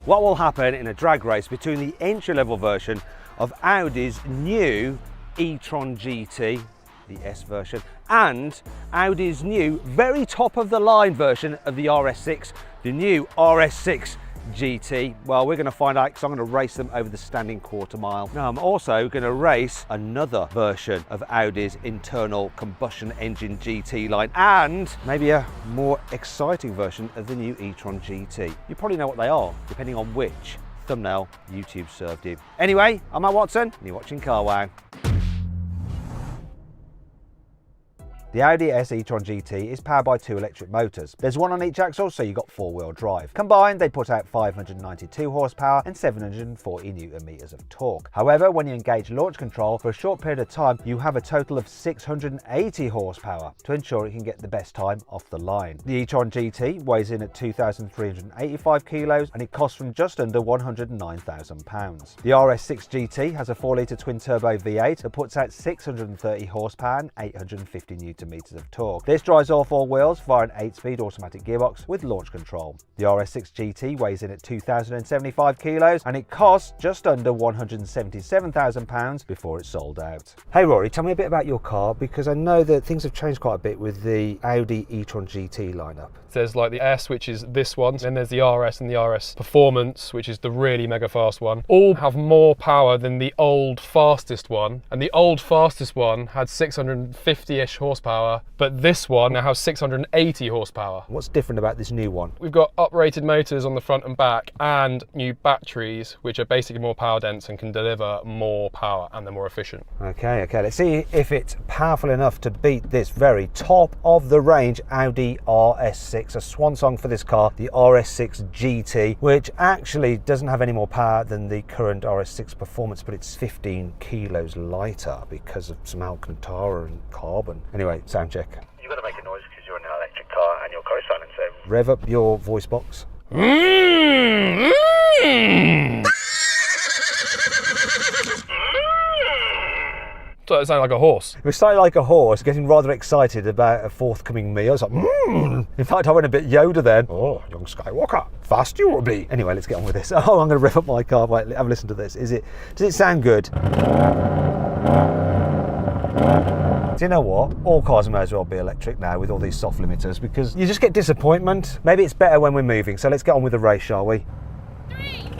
what will happen in a drag race between the entry-level version of Audi's new e-tron GT, the S version, and Audi's new, very top-of-the-line version of the RS6, the new RS6 GT. Well, we're going to find out because I'm going to race them over the standing quarter mile. Now, I'm also going to race another version of Audi's internal combustion engine GT line and maybe a more exciting version of the new e-tron GT. You probably know what they are, depending on which thumbnail YouTube served you. Anyway, I'm Matt Watson, and you're watching Carwow. The Audi RS e-tron GT is powered by 2 electric motors. There's one on each axle, so you've got 4-wheel drive. Combined, they put out 592 horsepower and 740 newton meters of torque. However, when you engage launch control for a short period of time, you have a total of 680 horsepower to ensure it can get the best time off the line. The e-tron GT weighs in at 2,385 kilos and it costs from just under £109,000. The RS6 GT has a 4-litre twin-turbo V8 that puts out 630 horsepower and 850 newton meters of torque. This drives all 4 wheels via an 8-speed automatic gearbox with launch control. The RS6 GT weighs in at 2,075 kilos and it costs just under £177,000 before it's sold out. Hey Rory, tell me a bit about your car because I know that things have changed quite a bit with the Audi e-tron GT lineup. There's like the S, which is this one, then there's the RS and the RS Performance, which is the really mega fast one. All have more power than the old fastest one, and the old fastest one had 650-ish horsepower, but this one now has 680 horsepower. What's different about this new one? We've got uprated motors on the front and back and new batteries, which are basically more power dense and can deliver more power and they're more efficient. Okay, let's see if it's powerful enough to beat this very top of the range Audi RS6. A swan song for this car, the RS6 GT, which actually doesn't have any more power than the current RS6 Performance, but it's 15 kilos lighter because of some Alcantara and carbon. Anyway, sound check. You've got to make a noise because you're in an electric car and your car is silent, so... Rev up your voice box. So it sounded like a horse. We started like a horse, getting rather excited about a forthcoming meal. I was like, In fact, I went a bit Yoda then. Oh, young Skywalker, fast you will be. Anyway, let's get on with this. Oh, I'm going to rev up my car. Wait, have a listen to this. Does it sound good? Do you know what? All cars may as well be electric now with all these soft limiters because you just get disappointment. Maybe it's better when we're moving. So let's get on with the race, shall we? 3, 2, 1.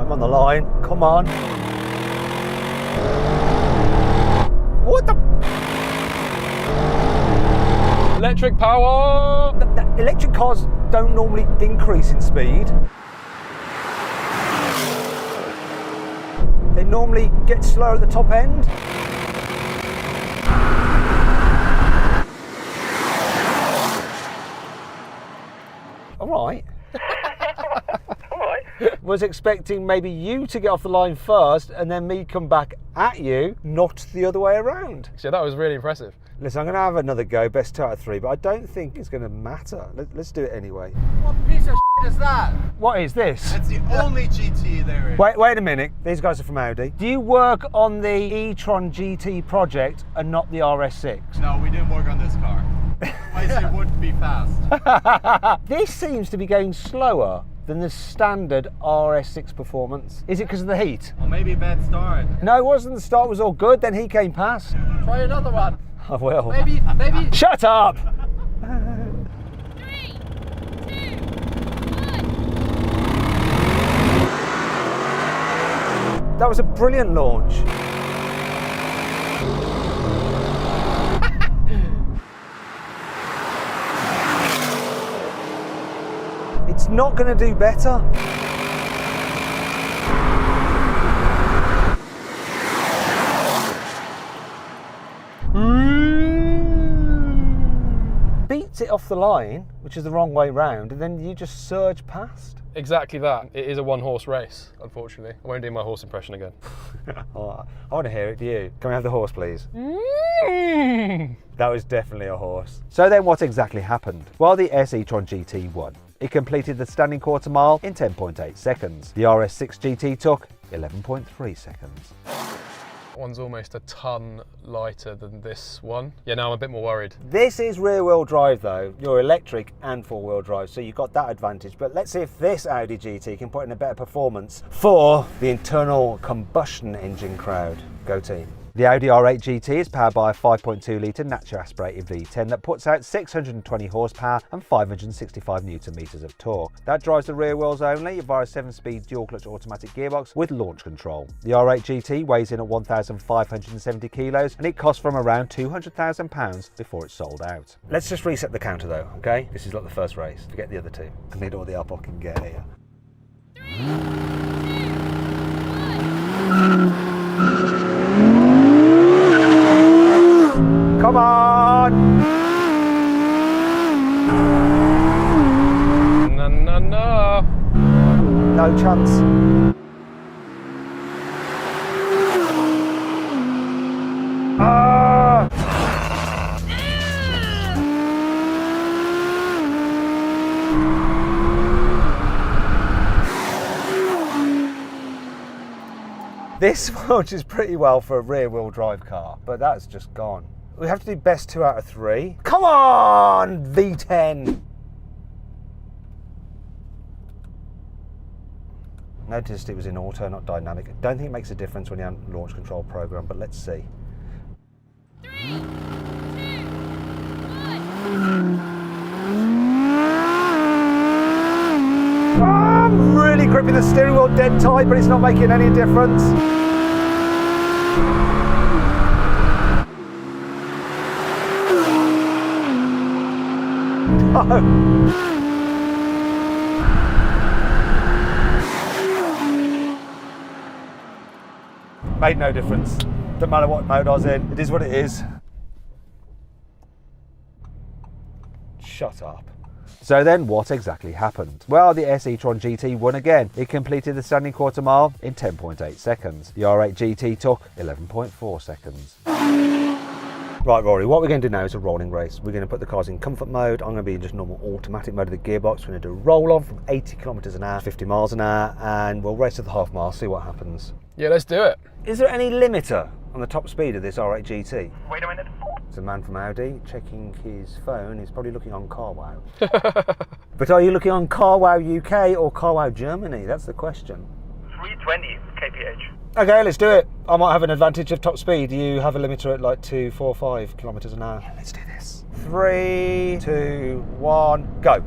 On the line, come on. What the? Electric power! Electric cars don't normally increase in speed. They normally get slower at the top end. All right. Was expecting maybe you to get off the line first and then me come back at you, not the other way around. So that was really impressive. Listen, I'm going to have another go, best 2 out of 3, but I don't think it's going to matter. Let's do it anyway. What piece of shit is that? What is this? That's the only GT there is. Wait a minute. These guys are from Audi. Do you work on the e-tron GT project and not the RS6? No, we didn't work on this car. Otherwise it would be fast. This seems to be going slower than the standard RS6 Performance. Is it because of the heat? Or maybe a bad start. No, it wasn't. The start was all good, then he came past. Try another one. I will. Maybe. Shut up! 3, 2, 1. That was a brilliant launch. It's not going to do better. Beats it off the line, which is the wrong way round, and then you just surge past. Exactly that. It is a one-horse race, unfortunately. I won't do my horse impression again. Oh, I want to hear it. Do you? Can we have the horse, please? That was definitely a horse. So then what exactly happened? Well, the RS e-tron GT won. It completed the standing quarter mile in 10.8 seconds. The RS6 GT took 11.3 seconds. That one's almost a ton lighter than this one. Yeah, now I'm a bit more worried. This is rear-wheel drive though. You're electric and four-wheel drive, so you've got that advantage. But let's see if this Audi GT can put in a better performance for the internal combustion engine crowd. Go team. The Audi R8 GT is powered by a 5.2 litre naturally aspirated V10 that puts out 620 horsepower and 565 newton meters of torque. That drives the rear wheels only via a 7-speed dual-clutch automatic gearbox with launch control. The R8 GT weighs in at 1,570 kilos and it costs from around £200,000 before it's sold out. Let's just reset the counter though, okay? This is like the first race. Forget the other two. I need all the help I can get here. Come on! No. No chance. Ah! This launches pretty well for a rear-wheel drive car, but that's just gone. We have to do best 2 out of 3. Come on, V10! Noticed it was in auto, not dynamic. I don't think it makes a difference when you have launch control program, but let's see. 3, 2, 1. I'm really gripping the steering wheel dead tight, but it's not making any difference. No. Made no difference. Doesn't matter what mode I was in, it is what it is. Shut up. So then what exactly happened? Well, the E-tron GT won again. It completed the standing quarter mile in 10.8 seconds. The R8 GT took 11.4 seconds. Right, Rory, what we're going to do now is a rolling race. We're going to put the cars in comfort mode. I'm going to be in just normal automatic mode of the gearbox. We're going to do a roll on from 80 kilometers an hour, 50 miles an hour, and we'll race to the half mile, see what happens. Yeah, let's do it. Is there any limiter on the top speed of this R8 GT? Wait a minute. It's a man from Audi checking his phone. He's probably looking on Carwow. But are you looking on Carwow UK or Carwow Germany? That's the question. 320 kph. Okay, let's do it. I might have an advantage of top speed. You have a limiter at like 245 kilometers an hour. Yeah, let's do this. 3, 2, 1, go.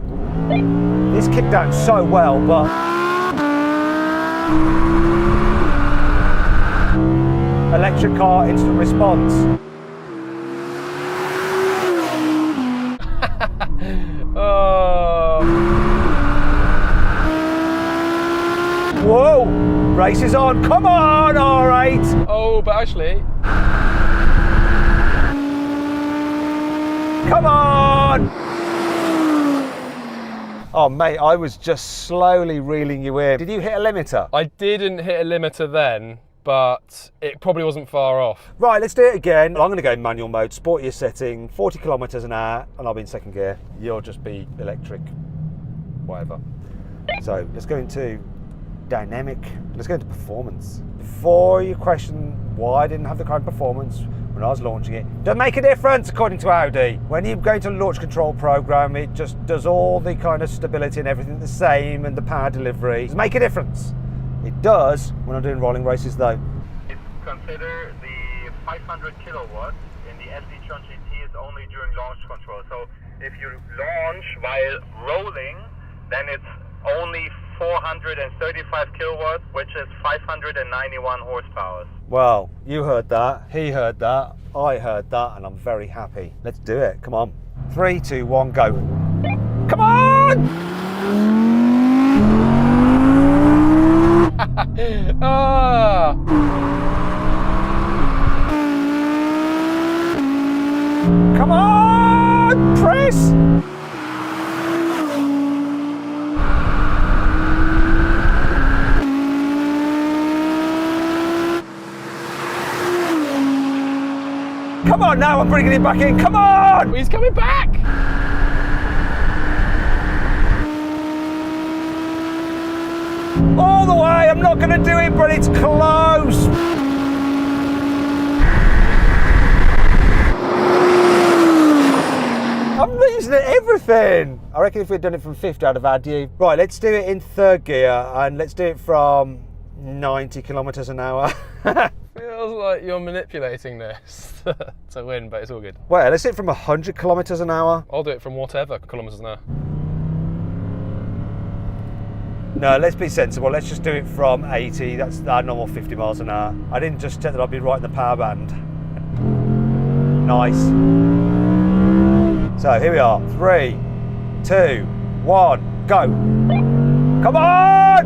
This kicked out so well, but electric car instant response. Oh. Whoa! Race is on. Come on, R8. Oh, but actually. Come on! Oh, mate, I was just slowly reeling you in. Did you hit a limiter? I didn't hit a limiter then, but it probably wasn't far off. Right, let's do it again. I'm going to go in manual mode, sportier setting, 40 kilometers an hour, and I'll be in second gear. You'll just be electric, whatever. So let's go into dynamic. Let's go into performance. Before you question why I didn't have the kind of performance when I was launching it, doesn't make a difference according to Audi. When you go into a launch control program, it just does all the kind of stability and everything the same, and the power delivery. Doesn't make a difference. It does when I'm doing rolling races though. Consider the 500 kilowatts in the E-tron GT is only during launch control. So if you launch while rolling, then it's only 435 kilowatts, which is 591 horsepower. Well, you heard that, he heard that, I heard that, and I'm very happy. Let's do it, come on. 3, 2, 1, go. Come on! Ah! Come on, Chris! Come on now, I'm bringing it back in, come on! He's coming back! All the way, I'm not going to do it, but it's close. losing at everything. I reckon if we'd done it from 50, I'd have had you. Right, let's do it in third gear and let's do it from 90 kilometers an hour. Feels like you're manipulating this to win, but it's all good. Well, let's do it from 100 kilometers an hour. I'll do it from whatever kilometers an hour. No, let's be sensible. Let's just do it from 80. That's our normal 50 miles an hour. I didn't just check that I'd be right in the power band. Nice. So here we are. 3, 2, 1, go. Come on!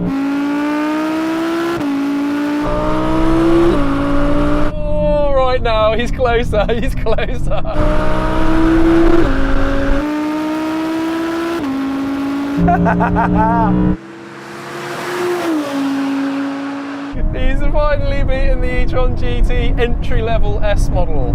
Oh, right now, he's closer, he's closer. He's finally beaten the E-tron GT entry-level S model.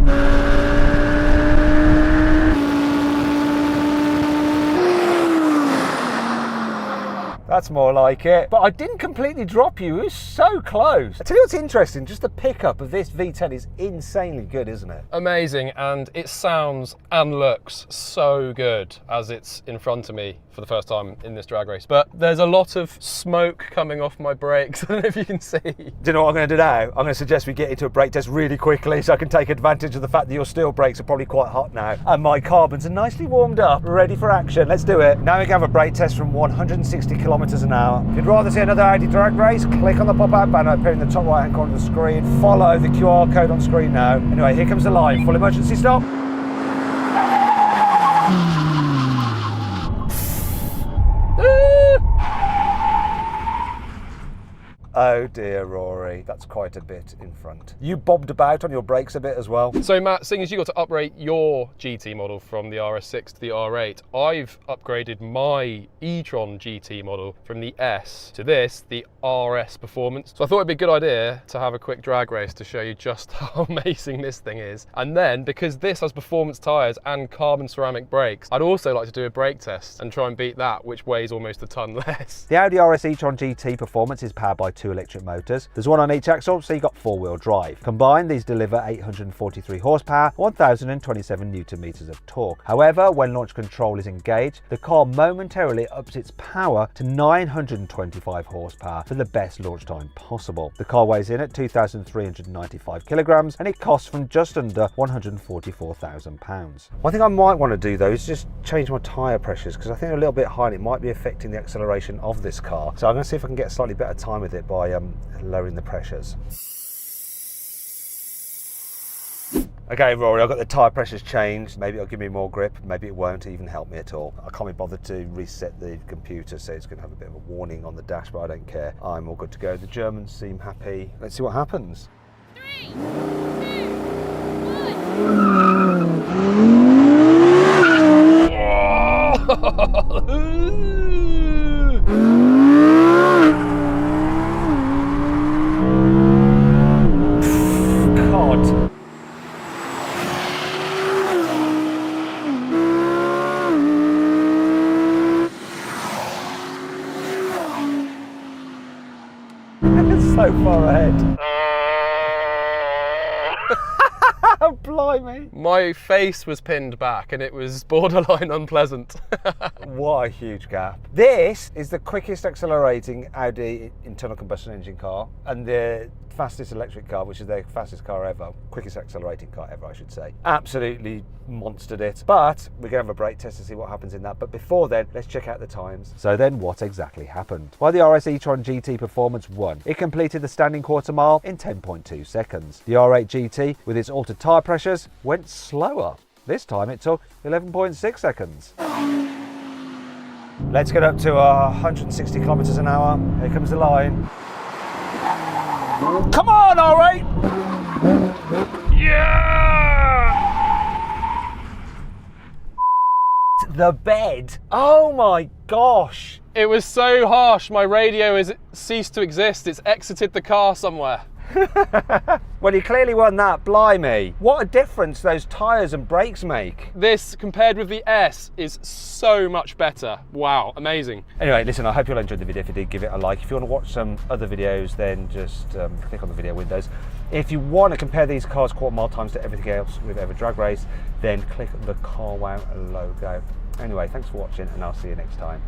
That's more like it. But I didn't completely drop you. It was so close. I tell you what's interesting, just the pickup of this V10 is insanely good, isn't it? Amazing, and it sounds and looks so good as it's in front of me for the first time in this drag race. But there's a lot of smoke coming off my brakes. I don't know if you can see. Do you know what I'm going to do now? I'm going to suggest we get into a brake test really quickly so I can take advantage of the fact that your steel brakes are probably quite hot now and my carbons are nicely warmed up, ready for action. Let's do it. Now we can have a brake test from 160 kilometers an hour. If you'd rather see another Audi drag race, click on the pop-out banner appearing in the top right hand corner of the screen. Follow the QR code on screen now. Anyway, here comes the line. Full emergency stop. Oh dear, Rory, that's quite a bit in front. You bobbed about on your brakes a bit as well. So Matt, seeing as you got to upgrade your GT model from the RS6 to the R8, I've upgraded my E-tron GT model from the S to this, the RS Performance. So I thought it'd be a good idea to have a quick drag race to show you just how amazing this thing is. And then, because this has performance tyres and carbon ceramic brakes, I'd also like to do a brake test and try and beat that, which weighs almost a ton less. The Audi RS e-tron GT Performance is powered by 2 electric motors. There's one on each axle, so you've got 4-wheel drive. Combined, these deliver 843 horsepower, 1027 newton meters of torque. However, when launch control is engaged, the car momentarily ups its power to 925 horsepower for the best launch time possible. The car weighs in at 2,395 kilograms and it costs from just under £144,000. One thing I might want to do though is just change my tyre pressures because I think they're a little bit high and it might be affecting the acceleration of this car. So I'm going to see if I can get a slightly better time with it by lowering the pressures. Okay, Rory, I've got the tyre pressures changed. Maybe it'll give me more grip, maybe it won't even help me at all. I can't be bothered to reset the computer, so it's going to have a bit of a warning on the dash, but I don't care. I'm all good to go. The Germans seem happy. Let's see what happens. 3, 2, 1. God. It's so far ahead. Blimey. My face was pinned back and it was borderline unpleasant. What a huge gap. This is the quickest accelerating Audi internal combustion engine car and the fastest electric car, which is their fastest car ever, quickest accelerating car ever, I should say. Absolutely monstered it. But we're going to have a brake test to see what happens in that. But before then, let's check out the times. So then what exactly happened? Well, the RS e-tron GT Performance won. It completed the standing quarter mile in 10.2 seconds. The R8 GT, with its altered tyre pressures, went slower. This time it took 11.6 seconds. Let's get up to 160 kilometers an hour. Here comes the line. Come on, R8! Yeah! The bed. Oh my gosh. It was so harsh, my radio has ceased to exist. It's exited the car somewhere. Well, you clearly won that, blimey. What a difference those tyres and brakes make. This, compared with the S, is so much better. Wow, amazing. Anyway, listen, I hope you all enjoyed the video. If you did, give it a like. If you want to watch some other videos, then just click on the video windows. If you want to compare these cars quarter mile times to everything else we've ever drag raced, then click the Carwow logo. Anyway, thanks for watching and I'll see you next time.